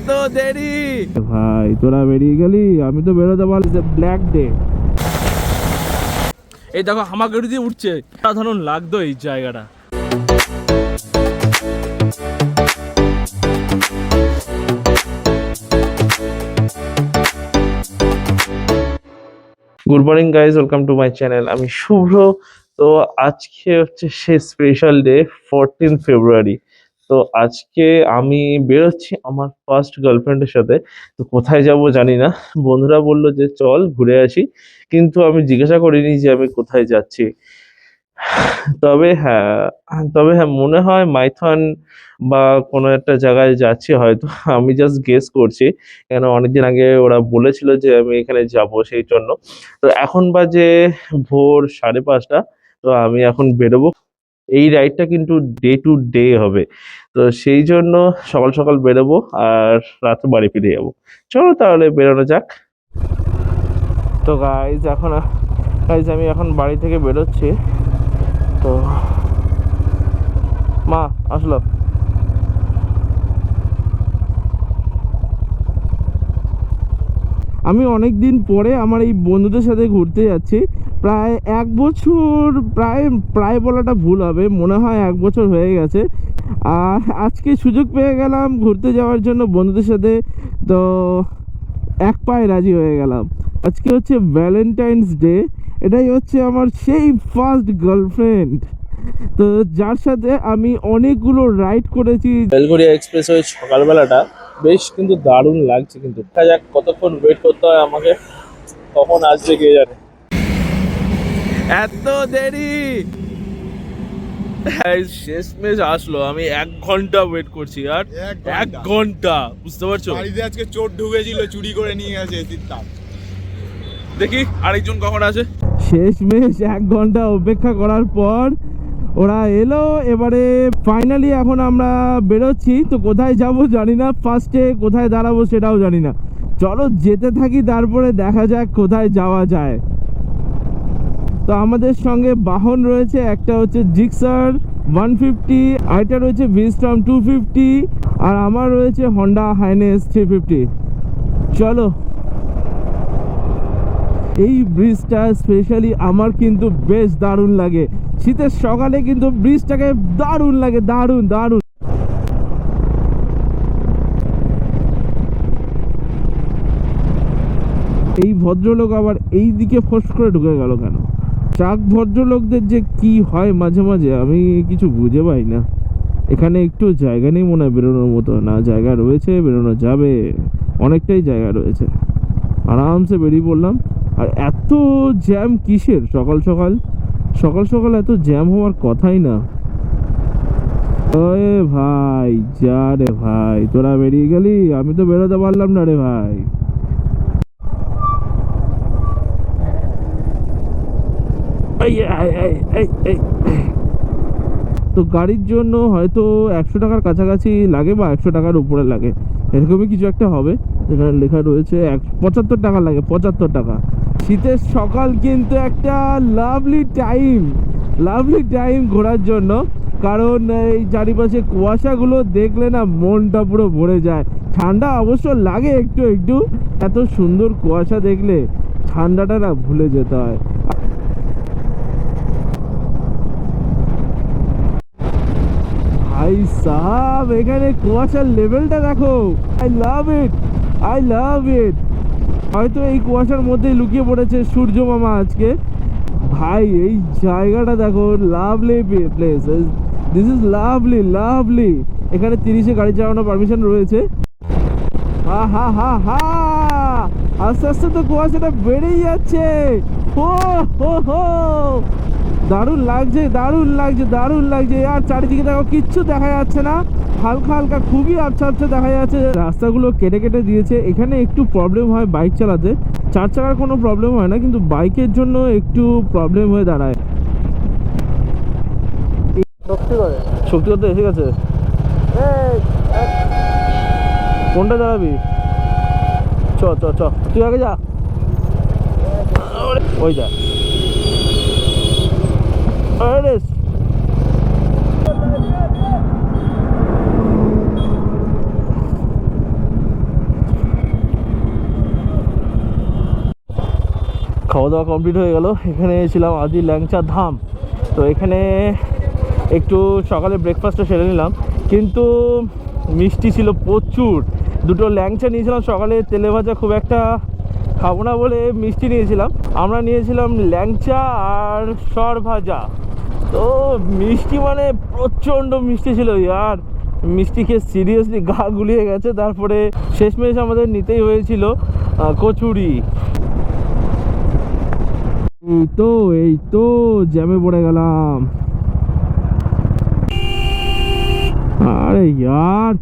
এত দেরি ভাই, তোরা বেরিয়ে গেলি, আমি তো বেরোতে পারলি। ব্ল্যাক ডে, এই দেখো হামাগুড়ি দিয়ে উঠছে, সাধারণ লাগতো এই জায়গাটা। Good morning guys, welcome to my channel. আমি শুভ্র। তো আজকে হচ্ছে সে স্পেশাল ডে, 14 ফেব্রুয়ারি। তো আজকে আমি বেরোচ্ছি আমার ফার্স্ট গার্লফ্রেন্ডের সাথে। তো কোথায় যাব জানি না, বন্ধুরা বললো যে চল ঘুরে আসি, কিন্তু আমি জিজ্ঞাসা করিনি যে আমি কোথায় যাচ্ছি। তবে হ্যাঁ মনে হয় মাইথন বা কোনো একটা জায়গায় যাচ্ছি হয়তো। আমি জাস্ট গেস করছি, কেন অনেকদিন আগে ওরা বলেছিল যে আমি এখানে যাব, সেই জন্য। তো এখন বাজে ভোর 5:30। তো আমি এখন বেরোবো। এই রাইডটা কিন্তু ডে টু ডে হবে, তো সেই জন্য সকাল সকাল বেরোবো আর রাতে বাড়ি ফিরে যাবো। চলো তাহলে বেরোনো যাক। তো গাইজ আমি এখন বাড়ি থেকে বেরোচ্ছি। তো মা আসলো। আমি অনেক দিন পরে আমার এই বন্ধুদের সাথে ঘুরতে যাচ্ছি। প্রায় 1 বছর, প্রায় প্রায় বলাটা ভুল হবে, মনে হয় 1 বছর হয়ে গেছে। আর আজকে সুযোগ পেয়ে গেলাম ঘুরতে যাওয়ার জন্য বন্ধুদের সাথে। তো এক পায়ে রাজি হয়ে গেলাম। আজকে হচ্ছে ভ্যালেন্টাইন্স ডে, এটাই হচ্ছে আমার সেই ফার্স্ট গার্লফ্রেন্ড, তো যার সাথে আমি অনেকগুলো রাইড করেছি। বেলঘরিয়া এক্সপ্রেস ওই সকালবেলাটা বেশ কিন্তু দারুণ লাগছে, কিন্তু দেখা যাক কতক্ষণ ওয়েট করতে হয় আমাকে, কখন আসবে কে জানে। এত দেরি, শেষমেশ আসলো। আমি 1 ঘন্টা ওয়েট করছি, আর 1 ঘন্টা, বুঝতে পারছো? বাড়িতে আজকে চোর ঢুকেছিল, চুরি করে নিয়ে গেছে এসির। দেখি আরেকজন কখন আসে। শেষমেশ 1 ঘন্টা অপেক্ষা করার পর ওরা এলো। এবারে ফাইনালি এখন আমরা বেরোচ্ছি। তো কোথায় যাব জানি না, ফার্স্টে কোথায় দাঁড়াবো সেটাও জানি না। চলো যেতে থাকি, তারপরে দেখা যাক কোথায় যাওয়া যায়। তো আমাদের সঙ্গে বাহন রয়েছে, একটা হচ্ছে জিক্সার 150, আরেকটা রয়েছে ভিস্ট্রম 250, আর আমার রয়েছে হন্ডা হাইনেস 350। চলো। এই ব্রিজটা স্পেশালি আমার কিন্তু বেশ দারুণ লাগে, শীতের সকালে কিন্তু ব্রিজটাকে দারুণ লাগে, দারুণ দারুণ। এই ভদ্রলোক আবার এই দিকে ফোর্স করে ঢুকে গেল কেন? ট্রাক ভদ্রলোকদের যে কি হয় মাঝে মাঝে আমি কিছু বুঝে পাই না। এখানে একটু জায়গা নেই মনে হয় বেরোনোর মতো, না জায়গা রয়েছে, বেরোনো যাবে, অনেকটাই জায়গা রয়েছে। আরামসে বেরিয়ে পড়লাম। আর এত জ্যাম কিসের সকাল সকাল? সকাল সকাল এত জ্যাম হওয়ার কথাই না। ওরে ভাই যা রে ভাই, তোরা বেরিয়ে গেলি, আমি তো বেরোতে পারলাম না রে ভাই। তো গাড়ির জন্য হয়তো 100 টাকার কাছাকাছি লাগে বা 100 টাকার উপরে লাগে, এরকমই কিছু একটা হবে। এখানে লেখা রয়েছে 75 টাকা লাগে, 75 টাকা। শীতের সকাল কিন্তু একটা লাভলি টাইম ঘোরার জন্য, কারণ এই চারিপাশে কুয়াশাগুলো দেখলে না মনটা পুরো ভরে যায়। ঠান্ডা অবশ্য লাগে একটু একটু, এত সুন্দর কুয়াশা দেখলে ঠান্ডাটা না ভুলে যেতে হয়। ভাই সাহাব, এখানে কুয়াশার লেভেলটা দেখো, আই লাভ ইট। হয়তো এই কুয়াশার মধ্যেই লুকিয়ে পড়েছে সূর্য মামা আজকে। ভাই এই জায়গাটা দেখো, lovely place, this is lovely. এখানে 30-এ গাড়ি চালানোর পারমিশন রয়েছে। হা হা হা হা, আস্তে আস্তে তো কুয়াশাটা বেড়েই যাচ্ছে। হো হো হো, দারুণ লাগছে। আর চারিদিকে দেখো কিচ্ছু দেখা যাচ্ছে না, হালকা খুবই আবছা দেখা যাচ্ছে। রাস্তাগুলো কেটে দিয়েছে। এখানে একটু প্রবলেম হয় বাইক চালাতে, 4 চাকার কোনো প্রবলেম হয় না, কিন্তু বাইকের জন্য একটু প্রবলেম হয়ে দাঁড়ায়। শক্তিগত এসে গেছে। কোনটা দাঁড়াবি? চ তুই আগে যা, ওই যা। খাওয়া দাওয়া কমপ্লিট হয়ে গেল। এখানে ছিলাম আদি ল্যাংচা ধাম। তো এখানে একটু সকালে ব্রেকফাস্টটা সেরে নিলাম, কিন্তু মিষ্টি ছিল প্রচুর। দুটো ল্যাংচা নিয়েছিলাম সকালে, তেলে ভাজা খুব একটা খাবো না বলে মিষ্টি নিয়েছিলাম। আমরা নিয়েছিলাম ল্যাংচা আর সর ভাজা। তো মিষ্টি মানে প্রচণ্ড মিষ্টি ছিল ইয়ার, মিষ্টি খেয়ে সিরিয়াসলি গা গুলিয়ে গেছে। তারপরে শেষমেশ আমাদের নিতেই হয়েছিল কচুরি। এই তো জ্যামে পড়ে গেলাম। আরে ইয়ার,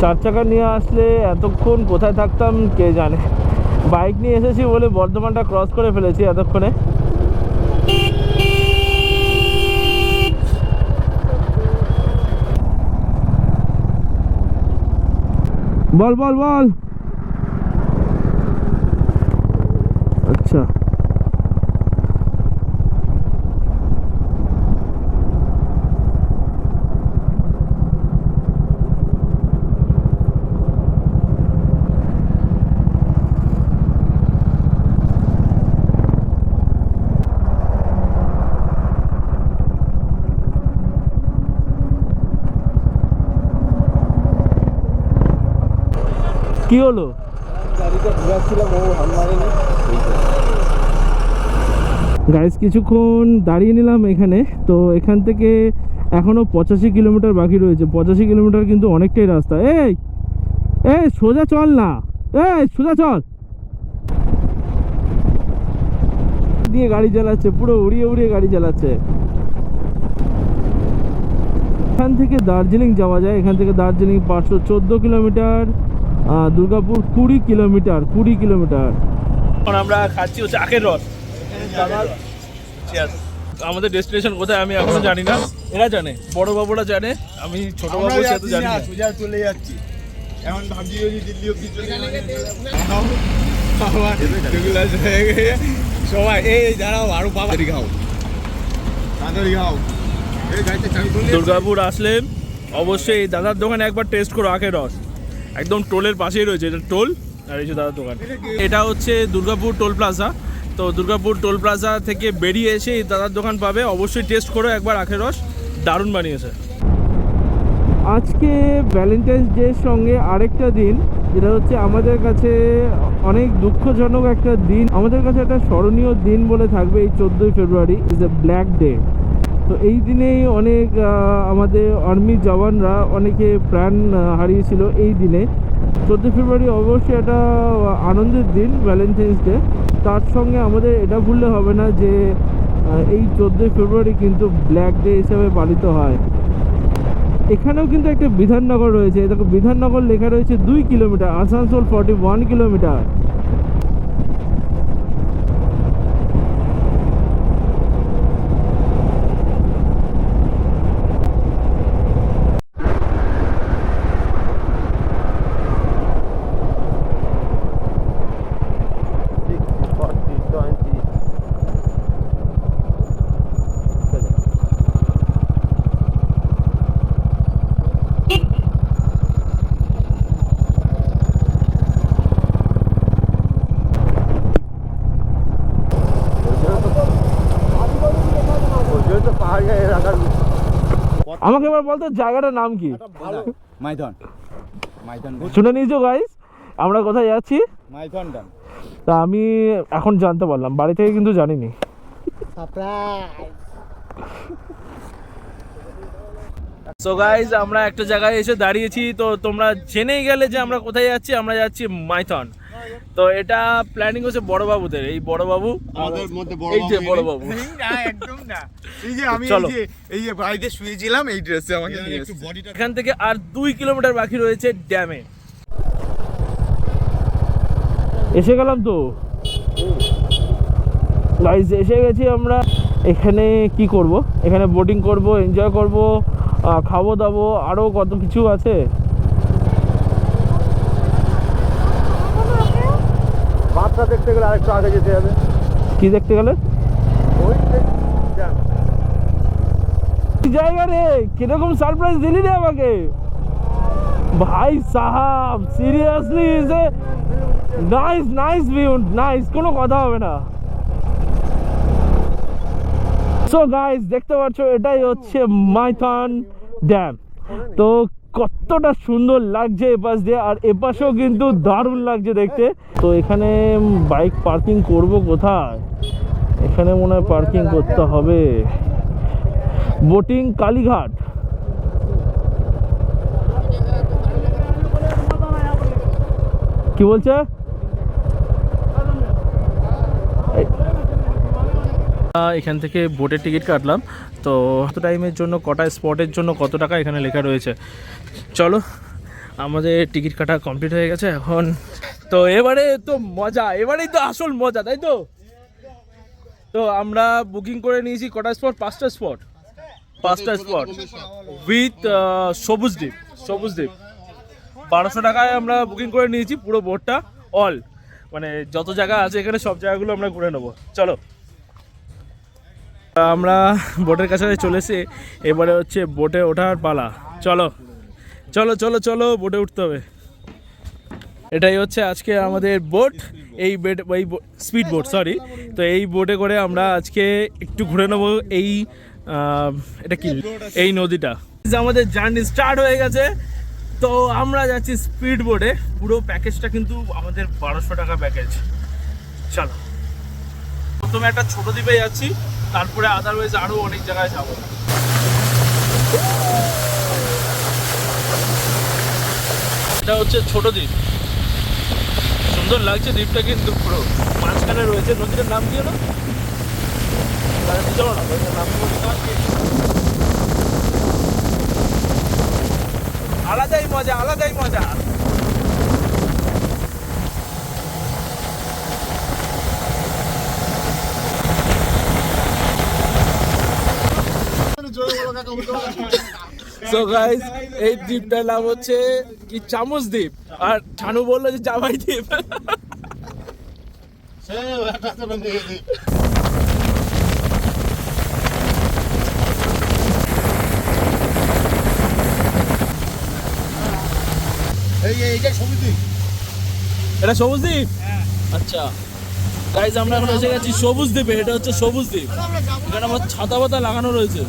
চার চাকা নিয়ে আসলে এতক্ষণ কোথায় থাকতাম কে জানে। বাইক নিয়ে এসেছি বলে বর্ধমানটা ক্রস করে ফেলেছি এতক্ষণে। বল বল বল। আচ্ছা, কি হলো? গাইস কিছুক্ষণ দাঁড়িয়ে নিলাম এখানে। তো এখান থেকে এখনো 85 কিলোমিটার বাকি রয়েছে। 85 কিলোমিটার কিন্তু অনেকটাই রাস্তা। এই এই সোজা চল না, এই সোজা চল। দিয়ে গাড়ি চালাচ্ছে, পুরো উড়িয়ে উড়িয়ে গাড়ি চালাচ্ছে। এখান থেকে দার্জিলিং যাওয়া যায়। এখান থেকে দার্জিলিং 514 কিলোমিটার, দুর্গাপুর 20 কিলোমিটার। এখন আমরা খাচ্ছি হচ্ছে আখের রস। আমাদের ডেস্টিনেশন কোথায় আমি এখনো জানি না, এরা জানে, বড় বাবুরা জানে, আমি ছোট বাবু সে তো জানি না। সোজা চলে যাচ্ছি, এখন ভাবছি যদি দিল্লি অব্দি চলে সবাই এই দাঁড়াও, আরো বাবা খাও, তাড়াতাড়ি খাও। দুর্গাপুর আসলে অবশ্যই এই দাদার দোকানে একবার টেস্ট করো আখের রস। একদম টোলের পাশেই রয়েছে, এটা টোল আর এই যে দাদার দোকান। এটা হচ্ছে দুর্গাপুর টোল প্লাজা। তো দুর্গাপুর টোল প্লাজা থেকে বেরিয়ে এসে এই দাদার দোকান পাবে, অবশ্যই টেস্ট করো একবার আখের রস, দারুণ বানিয়েছে। আজকে ভ্যালেন্টাইন্স ডের সঙ্গে আরেকটা দিন, যেটা হচ্ছে আমাদের কাছে অনেক দুঃখজনক একটা দিন, আমাদের কাছে একটা স্মরণীয় দিন বলে থাকবে। এই 14ই February is a black day. তো এই দিনেই অনেক আমাদের আর্মি জওয়ানরা অনেকে প্রাণ হারিয়েছিল এই দিনে। 14 ফেব্রুয়ারি অবশ্যই একটা আনন্দের দিন, ভ্যালেন্টাইন্স ডে। তার সঙ্গে আমাদের এটা ভুললে হবে না যে এই 14 ফেব্রুয়ারি কিন্তু ব্ল্যাক ডে হিসেবে পালিত হয়। এখানেও কিন্তু একটা বিধাননগর রয়েছে। দেখো বিধাননগর লেখা রয়েছে 2 কিলোমিটার, আসানসোল 41 কিলোমিটার। আমাকে এবার বলতো জায়গাটার নাম কি? মাইথন, মাইথন শুনে নিয়েছো গাইস আমরা কোথায় যাচ্ছি? মাইথন ডান। তা আমি এখন জানতে পারলাম, বাড়ি থেকে কিন্তু জানিনি। সো গাইস আমরা একটা জায়গায় এসে দাঁড়িয়েছি। তো তোমরা জেনেই গেলে যে আমরা কোথায় যাচ্ছি। আমরা যাচ্ছি মাইথন। তো এটা প্ল্যানিং হচ্ছে বড়বাবুদের। এই বড়বাবু আমাদের মধ্যে এই যে বড়বাবু, না একদম না। এই যে আমি চলো। এই যে বাড়িতে শুয়েছিলাম, এই ড্রেসে আমাকে নিয়ে একটু বডিটা। এখান থেকে আর 2 কিলোমিটার বাকি রয়েছে ড্যামে। এসে গেলাম তো গাইস, এসে গেছি আমরা। এখানে কি করব? এখানে বোটিং করব, এনজয় করব, খাবো দাবো, আরও কত কিছু আছে। বাচ্চা দেখতে গেলে আরেকটু আগে যেতে হবে। কি দেখতে গেলে? ওই কি জায়গা রে, কিরকম সারপ্রাইজ দিলি রে আমাকে ভাই সাহাব, seriously nice nice view, nice, কোনো কথা হবে না। সো গাইস দেখতে পাচ্ছ এটাই হচ্ছে মাইথন ড্যাম। তো কতটা সুন্দর লাগছে এপাশ দিয়ে, আর এপাশেও কিন্তু দারুণ লাগছে দেখতে। তো এখানে বাইক পার্কিং করব কোথায়? এখানে মনে হয় পার্কিং করতে হবে বোটিং কালীঘাট। কি বলছে? এখান থেকে বোটের টিকিট কাটলাম। তো কত টাইমের জন্য, কটা স্পটের জন্য কত টাকা এখানে লেখা রয়েছে। চলো, আমাদের টিকিট কাটা কমপ্লিট হয়ে গেছে এখন। তো এবারে তো মজা, এবারেই তো আসল মজা, তাই তো? তো আমরা বুকিং করে নিয়েছি কটা স্পট? 5টা স্পট, 5টা স্পট উইথ সবুজদ্বীপ। 1200 টাকায় আমরা বুকিং করে নিয়েছি পুরো বোটটা, অল মানে যত জায়গা আছে এখানে সব জায়গাগুলো আমরা ঘুরে নেবো। চলো, আমরা বোটের কাছে চলে এসে এবারে হচ্ছে বোটে ওঠার পালা। চলো চলো চলো চলো, বোটে উঠতে হবে। এটাই হচ্ছে আজকে আমাদের বোট, এই স্পিড বোট, সরি। তো এই বোটে করে আমরা আজকে একটু ঘুরে নেবো এই এটা কি, এই নদীটা। আমাদের জার্নি স্টার্ট হয়ে গেছে। তো আমরা যাচ্ছি স্পিড বোটে। পুরো প্যাকেজটা কিন্তু আমাদের 1200 টাকা প্যাকেজ। চলো, প্রথমে একটা ছোট দ্বীপে যাচ্ছি, তারপরে আদারওয়াইজ আরো অনেক জায়গায় যাবো। এটা হচ্ছে ছোট দ্বীপ, সুন্দর লাগছে দ্বীপটা কিন্তু পুরো মাঝখানে রয়েছে। নদীটার নাম কি হলো? আলাদাই মজা, আলাদাই মজা। সো গাইস, এই দ্বীপটার নাম হচ্ছে কি, চামচ দ্বীপ। আর ছানু বললো যে জামাই দ্বীপ। এটা সবুজ দ্বীপ? আচ্ছা গাইস, আমরা এখন এসে গেছি সবুজ দ্বীপে। এটা হচ্ছে সবুজ দ্বীপ, এখানে আমার ছাতা পাতা লাগানো রয়েছে।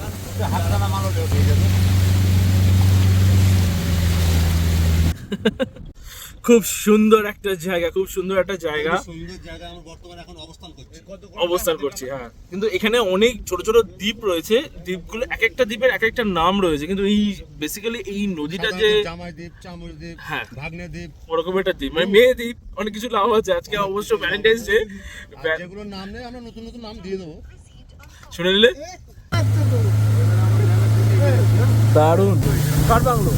খুব সুন্দর একটা জায়গা, খুব সুন্দর একটা জায়গা, অবস্থান করছি। হ্যাঁ, কিন্তু এখানে অনেক ছোট ছোট দ্বীপ রয়েছে। দ্বীপগুলো এক একটা দ্বীপের এক একটা নাম রয়েছে, কিন্তু এই বেসিক্যালি এই নদীটা যে জামাই দ্বীপ, চামচ দ্বীপ, হ্যাঁ ভাগ্নে দ্বীপ, ওরকম একটা দ্বীপ, মানে মেয়ে দ্বীপ, অনেক কিছু নাম আছে। আজকে অবশ্য ভ্যালেন্টাইন্স ডে, যেগুলোর নাম নেই আমরা নতুন নতুন নাম দিয়ে দেবো। শুনে নিলে দারুণ। কার বাংলো?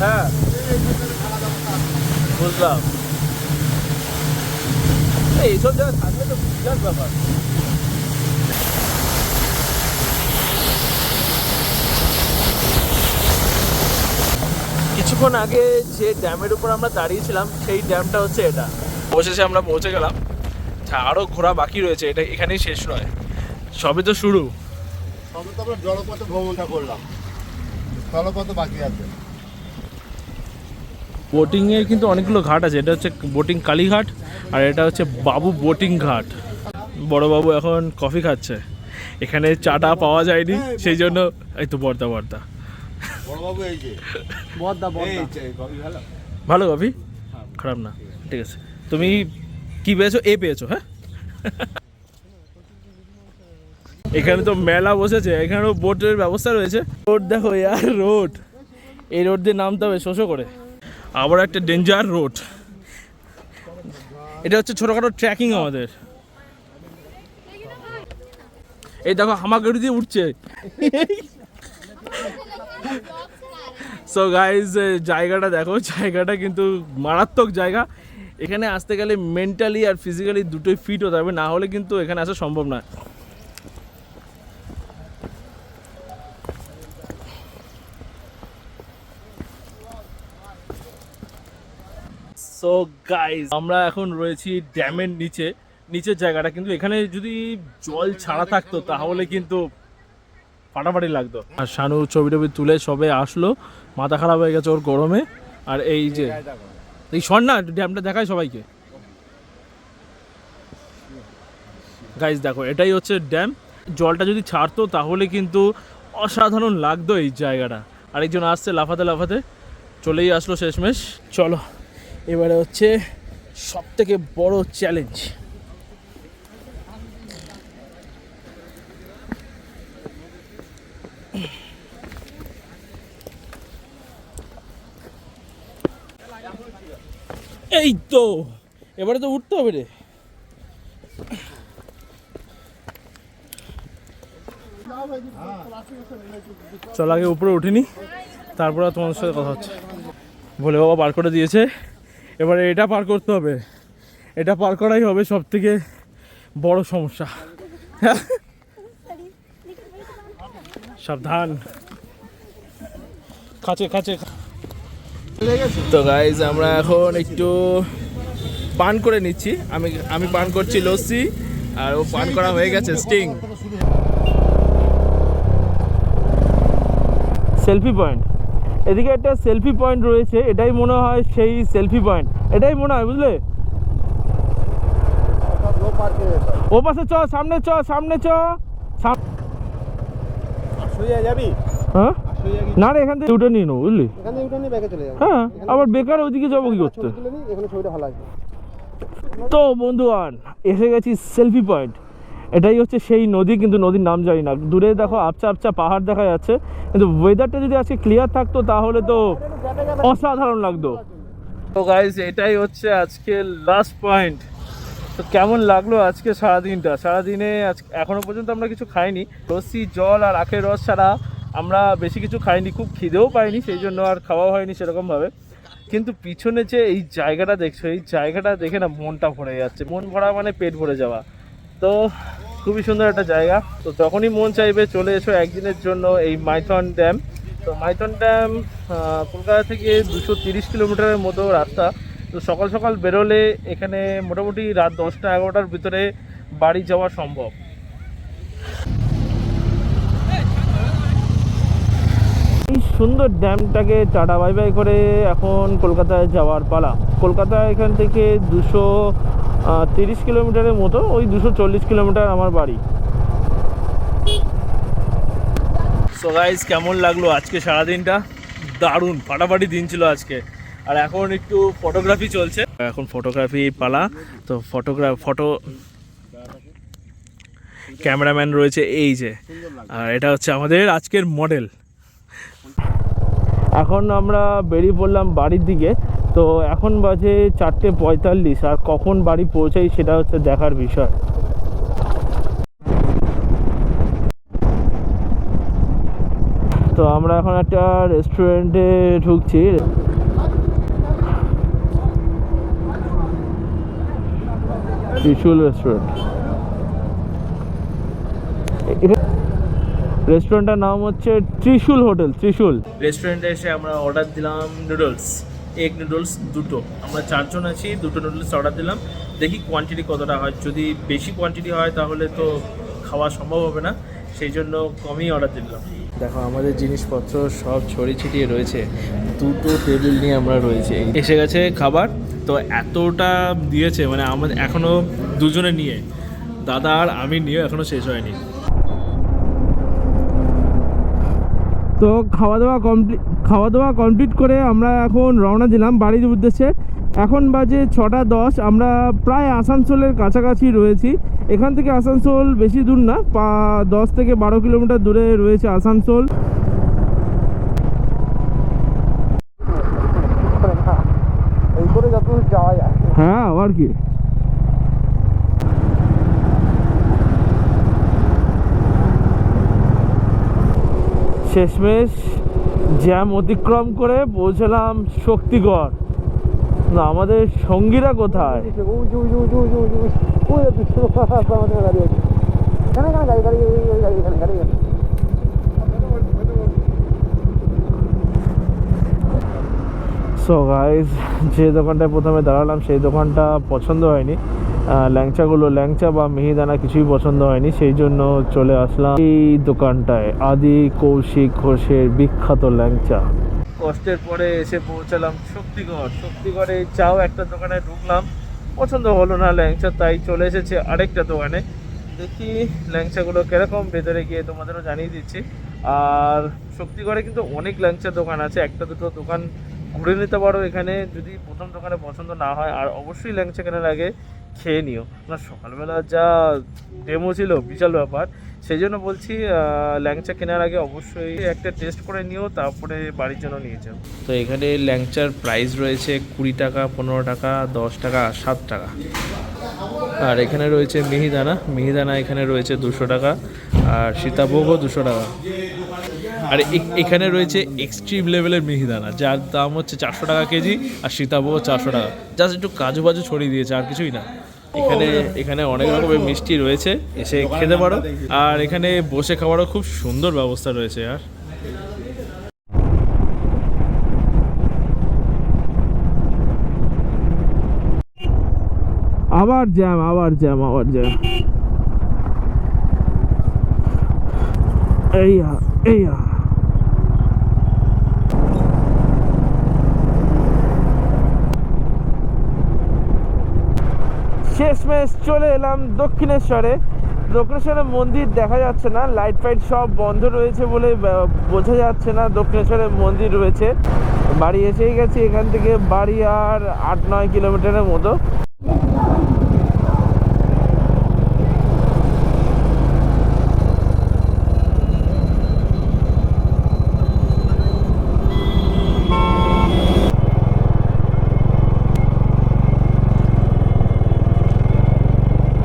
হ্যাঁ বুঝলাম, এইসব জায়গায় থাকলে তো বিরাট ব্যাপার। কিছুক্ষণ আগে যে ড্যামের উপর আমরা দাঁড়িয়েছিলাম সেই ড্যামটা হচ্ছে এটা। অবশেষে আমরা পৌঁছে গেলাম। আরও ঘোরা বাকি রয়েছে, এটা এখানেই শেষ নয়, সবে তো শুরু। সবে তো আমরা জলপথে ভ্রমণটা করলাম, স্থলপথে বাকি আছে। বোটিং এর কিন্তু অনেকগুলো ঘাট আছে। এটা হচ্ছে বোটিং কালীঘাট, আর এটা হচ্ছে বাবু বোটিং ঘাট। বড় বাবু এখন কফি খাচ্ছে, এখানে চাটা পাওয়া যায়নি সেই জন্য। এই তো বর্দা বর্দা, বড়বাবু এই যে ভালো কফি, খারাপ না, ঠিক আছে। তুমি কি পেয়েছো? এ পেয়েছো? হ্যাঁ, এখানে তো মেলা বসেছে, এখানেও বোটের ব্যবস্থা রয়েছে। রোড দেখো ইয়ার, রোড, এই রোড দিয়ে নামতে হবে শোষো করে। আবার একটা ডেঞ্জার রোড। এটা হচ্ছে ছোটখাটো ট্রেকিং আমাদের। এই দেখো হামাগুড়ি দিয়ে উঠছে। সো গাইজ, জায়গাটা দেখো, জায়গাটা কিন্তু মারাত্মক জায়গা। এখানে আসতে গেলে মেন্টালি আর ফিজিক্যালি দুটোই ফিট হতে হবে, না হলে কিন্তু এখানে আসা সম্ভব নয়। সো গাইজ, আমরা এখন রয়েছি ড্যামের নিচে, নিচের জায়গাটা। কিন্তু এখানে যদি জল ছাড়া থাকতো তাহলে কিন্তু ফাটাফাটি লাগতো। আর শানু ছবি টবি তুলে সবে আসলো, মাথা খারাপ হয়ে গেছে ওর গরমে। আর এই যে এই শোন না, ড্যামটা দেখায় সবাইকে। গাইস দেখো, এটাই হচ্ছে ড্যাম। জলটা যদি ছাড়তো তাহলে কিন্তু অসাধারণ লাগতো এই জায়গাটা। আরেকজন আসছে লাফাতে লাফাতে, চলেই আসলো শেষমেশ। চলো এবারে হচ্ছে সব থেকে বড় চ্যালেঞ্জ। এই তো এবারে তো উঠতে হবে রে। চল আগে উপরে উঠিনি, তারপরে তোমাদের সাথে কথা হচ্ছে। ভোলে বাবা পার করে দিয়েছে, এবারে এটা পার করতে হবে। এটা পার করাই হবে সব থেকে বড় সমস্যা। সাবধান, কাছে কাছে। তো গাইজ আমরা এখন একটু পান করে নিচ্ছি। আমি পান করছি লস্যি, আর ও পান করা হয়ে গেছে স্টিং। সেলফি পয়েন্ট, এদিকে একটা সেলফি পয়েন্ট রয়েছে, এটাই মনে হয় সেই সেলফি পয়েন্ট, এটাই মনে হয়, বুঝলে? ও পাশে চ, সামনে চ, সামনে চ। যাবি? হ্যাঁ না রে, এখান থেকে উঠে নিয়ে নেবো, বুঝলি? হ্যাঁ, আবার বেকার ওইদিকে যাবো কি করতে। তো বন্ধুগণ, এসে গেছি সেলফি পয়েন্ট। এটাই হচ্ছে সেই নদী, কিন্তু নদীর নাম জানি না। দূরে দেখো আবছা আবছা পাহাড় দেখা যাচ্ছে, কিন্তু ওয়েদারটা যদি আজকে ক্লিয়ার থাকতো তাহলে তো অসাধারণ লাগতো। তো গাইস, এটাই হচ্ছে আজকে লাস্ট পয়েন্ট। তো কেমন লাগলো আজকে সারাদিনটা? সারাদিনে এখনো পর্যন্ত আমরা কিছু খাইনি, লস্যি, জল আর আখের রস ছাড়া আমরা বেশি কিছু খাইনি। খুব খিদেও পাইনি, সেই জন্য আর খাওয়া হয়নি সেরকমভাবে। কিন্তু পিছনে যে এই জায়গাটা দেখছো, এই জায়গাটা দেখে না মনটা ভরে যাচ্ছে। মন ভরা মানে পেট ভরে যাওয়া। তো খুবই সুন্দর একটা জায়গা। তো যখনই মন চাইবে চলে এসো একদিনের জন্য এই মাইথন ড্যাম। তো মাইথন ড্যাম কলকাতা থেকে 230 কিলোমিটারের মতো রাস্তা। তো সকাল সকাল বেরোলে এখানে মোটামুটি রাত 10টা-11টার ভিতরে বাড়ি যাওয়া সম্ভব। এই সুন্দর ড্যামটাকে টাটা বাই বাই করে এখন কলকাতায় যাওয়ার পালা। কলকাতা এখান থেকে 230 কিলোমিটারের মতো, ওই 240 কিলোমিটার আমার বাড়ি। সো গাইস, কেমন লাগলো আজকে সারাদিনটা? দারুণ ফাটাফাটি দিন ছিল আজকে। আর এখন একটু ফটোগ্রাফি চলছে, এখন ফটোগ্রাফি পালা। তো ফটো ক্যামেরাম্যান রয়েছে এই যে, আর এটা হচ্ছে আমাদের আজকের মডেল। এখন আমরা বেরিয়ে পড়লাম বাড়ির দিকে। তো এখন বাজে 4:45, আর কখন বাড়ি পৌঁছাই সেটা হচ্ছে দেখার বিষয়। তো আমরা এখন একটা রেস্টুরেন্টে ঢুকছি। ত্রিশুল রেস্টুরেন্ট। রেস্টুরেন্টটার নাম হচ্ছে ত্রিশুল হোটেল। ত্রিশুল রেস্টুরেন্টে এসে আমরা অর্ডার দিলাম নুডলস, এগ নুডলস দুটো। আমরা 4 জন আছি, 2টো নুডলস অর্ডার দিলাম। দেখি কোয়ান্টিটি কতটা হয়। যদি বেশি কোয়ান্টিটি হয় তাহলে তো খাওয়া সম্ভব হবে না, সেই জন্য কমই অর্ডার দিলাম। দেখো আমাদের জিনিসপত্র সব ছড়িয়ে ছিটিয়ে রয়েছে, 2টো টেবিল নিয়ে আমরা রয়েছি। এসে গেছে খাবার। তো এতটা দিয়েছে, মানে আমাদের এখনও দুজনে নিয়ে, দাদা আর আমি নিয়ে এখনও শেষ হয়নি। তো খাওয়া দাওয়া কমপ্লিট করে আমরা এখন রওনা দিলাম বাড়ির উদ্দেশ্যে। এখন বাজে 6:10। আমরা প্রায় আসানসোলের কাছাকাছি রয়েছি। এখান থেকে আসানসোল বেশি দূর না, 10 থেকে 12 কিলোমিটার দূরে রয়েছে আসানসোল। এই করে যত যাওয়া যায়। হ্যাঁ, আবার কি। শেষমেশ জ্যাম অতিক্রম করে পৌঁছলাম শক্তিগড়। না, আমাদের সঙ্গীরা কোথায়? সো গাইস, যে দোকানটায় প্রথমে দাঁড়ালাম সেই দোকানটা পছন্দ হয়নি। ল্যাংচা বা মিহিদানা কিছুই পছন্দ হয়নি, সেই জন্য চলে আসলাম এই দোকানটায়, আদি কৌশিক ঘোষের বিখ্যাত ল্যাংচা। কষ্টের পরে এসে পৌঁছালাম শক্তিগড়ে। চাও একটা দোকানে ঢুকলাম, পছন্দ হলো না ল্যাংচা, তাই চলে এসেছে আরেকটা দোকানে। দেখি ল্যাংচাগুলো কিরকম, ভেতরে গিয়ে তোমাদেরও জানিয়ে দিচ্ছি। আর শক্তিগড়ে কিন্তু অনেক ল্যাংচা দোকান আছে, একটা দুটো দোকান ঘুরে নিতে পারো এখানে যদি প্রথম দোকানে পছন্দ না হয়। আর অবশ্যই ল্যাংচা কেনার আগে খেয়ে নিও, না সকালবেলা যা ডেমো ছিল বিশাল ব্যাপার, সেই জন্য বলছি ল্যাংচা কেনার আগে অবশ্যই একটা টেস্ট করে নিও, তারপরে বাড়ির জন্য নিয়ে যাও। তো এখানে ল্যাংচার প্রাইস রয়েছে 20 টাকা, 15 টাকা, 10 টাকা, 7 টাকা। আর এখানে রয়েছে মিহিদানা এখানে রয়েছে 200 টাকা, আর সীতাভোগও 200 টাকা। আর এখানে রয়েছে এক্সট্রিম লেভেলের মিহিদানা, যার দাম হচ্ছে 400 টাকা কেজি, আর সীতাভোগ 400 টাকা। জাস্ট একটু কাজু বাজু ছড়িয়ে দিয়েছে, আর কিছুই না। এখানে অনেক রকমের মিষ্টি রয়েছে, এসে খেতে পারো। আর এখানে বসে খাওয়ারও খুব সুন্দর ব্যবস্থা রয়েছে। আর আবার জ্যাম এই শেষমেশ চলে এলাম দক্ষিণেশ্বরে। দক্ষিণেশ্বরের মন্দির দেখা যাচ্ছে না, লাইট ফাইট সব বন্ধ রয়েছে বলে বোঝা যাচ্ছে না দক্ষিণেশ্বরের মন্দির রয়েছে। বাড়ি এসেই গেছি, এখান থেকে বাড়ি আর 8-9 কিলোমিটারের মতো।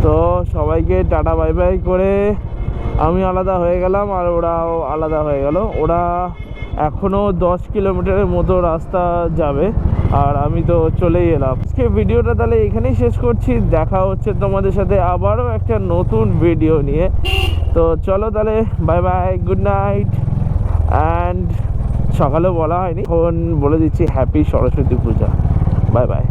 তো সবাইকে টাটা বাই বাই করে আমি আলাদা হয়ে গেলাম, আর ওরাও আলাদা হয়ে গেল। ওরা এখনও 10 কিলোমিটারের মতো রাস্তা যাবে, আর আমি তো চলেই এলাম। আজকে ভিডিওটা তাহলে এখানেই শেষ করছি, দেখা হচ্ছে তোমাদের সাথে আবারও একটা নতুন ভিডিও নিয়ে। তো চলো তাহলে, bye bye, good night. And সকালে বলা হয়নি, এখন বলে দিচ্ছি happy Saraswati Puja. Bye by.